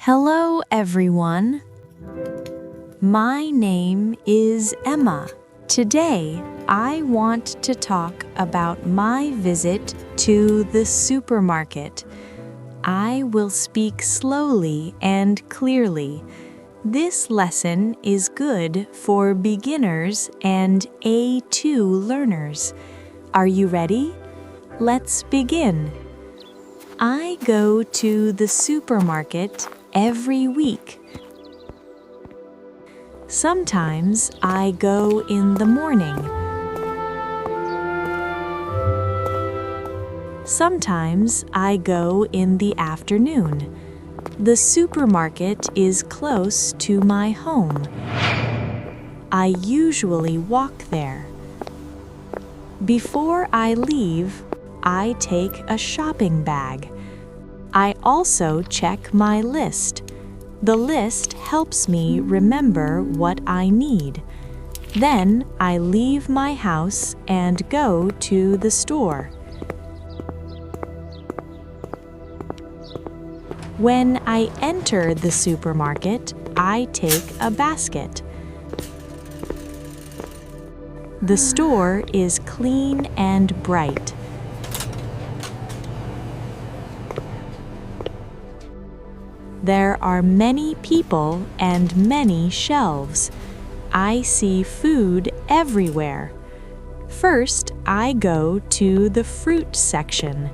Hello, everyone. My name is Emma. Today, I want to talk about my visit to the supermarket. I will speak slowly and clearly. This lesson is good for beginners and A2 learners. Are you ready? Let's begin. I go to the supermarket every week. Sometimes I go in the morning. Sometimes I go in the afternoon. The supermarket is close to my home. I usually walk there. Before I leave, I take a shopping bag. I also check my list. The list helps me remember what I need. Then I leave my house and go to the store. When I enter the supermarket, I take a basket. The store is clean and bright. There are many people and many shelves. I see food everywhere. First, I go to the fruit section.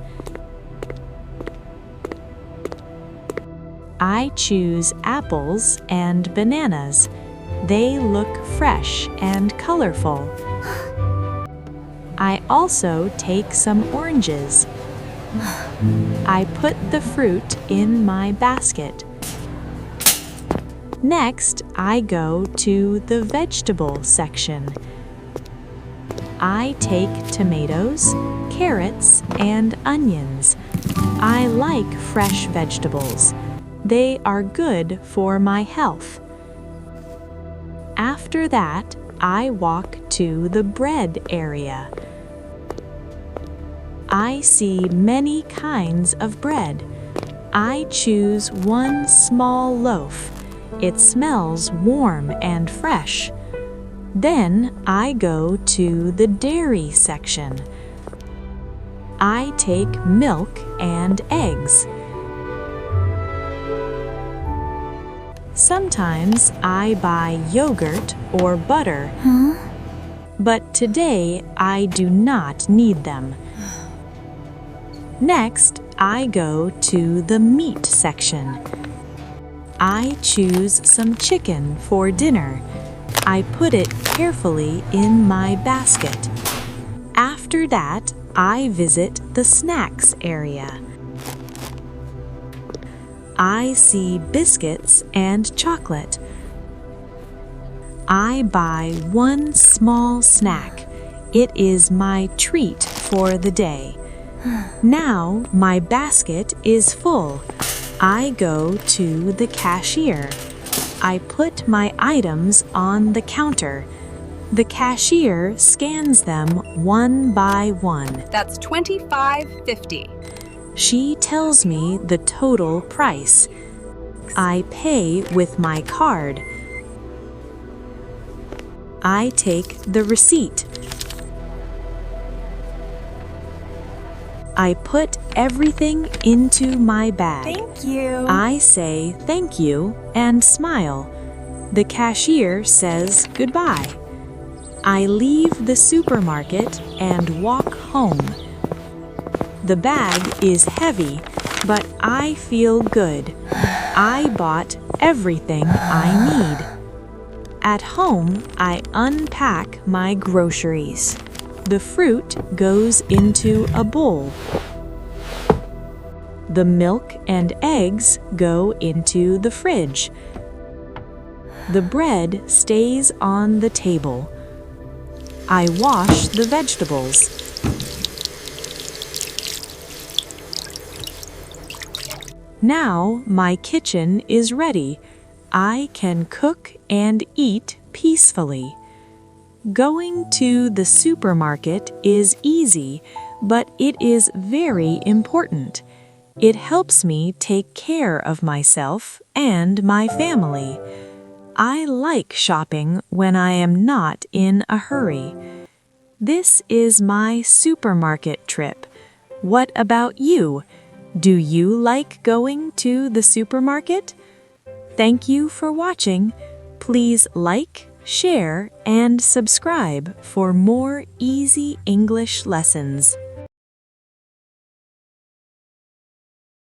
I choose apples and bananas. They look fresh and colorful. I also take some oranges. I put the fruit in my basket. Next, I go to the vegetable section. I take tomatoes, carrots, and onions. I like fresh vegetables. They are good for my health. After that, I walk to the bread area. I see many kinds of bread. I choose one small loaf. It smells warm and fresh. Then I go to the dairy section. I take milk and eggs. Sometimes I buy yogurt or butter. But today I do not need them. Next, I go to the meat section. I choose some chicken for dinner. I put it carefully in my basket. After that, I visit the snacks area. I see biscuits and chocolate. I buy one small snack. It is my treat for the day. Now my basket is full. I go to the cashier. I put my items on the counter. The cashier scans them one by one. That's $25.50. She tells me the total price. I pay with my card. I take the receipt. I put everything into my bag. Thank you. I say thank you and smile. The cashier says goodbye. I leave the supermarket and walk home. The bag is heavy, but I feel good. I bought everything I need. At home, I unpack my groceries. The fruit goes into a bowl. The milk and eggs go into the fridge. The bread stays on the table. I wash the vegetables. Now my kitchen is ready. I can cook and eat peacefully. Going to the supermarket is easy, but it is very important. It helps me take care of myself and my family. I like shopping when I am not in a hurry. This is my supermarket trip. What about you? Do you like going to the supermarket? Thank you for watching. Please like, share, and subscribe for more easy English lessons.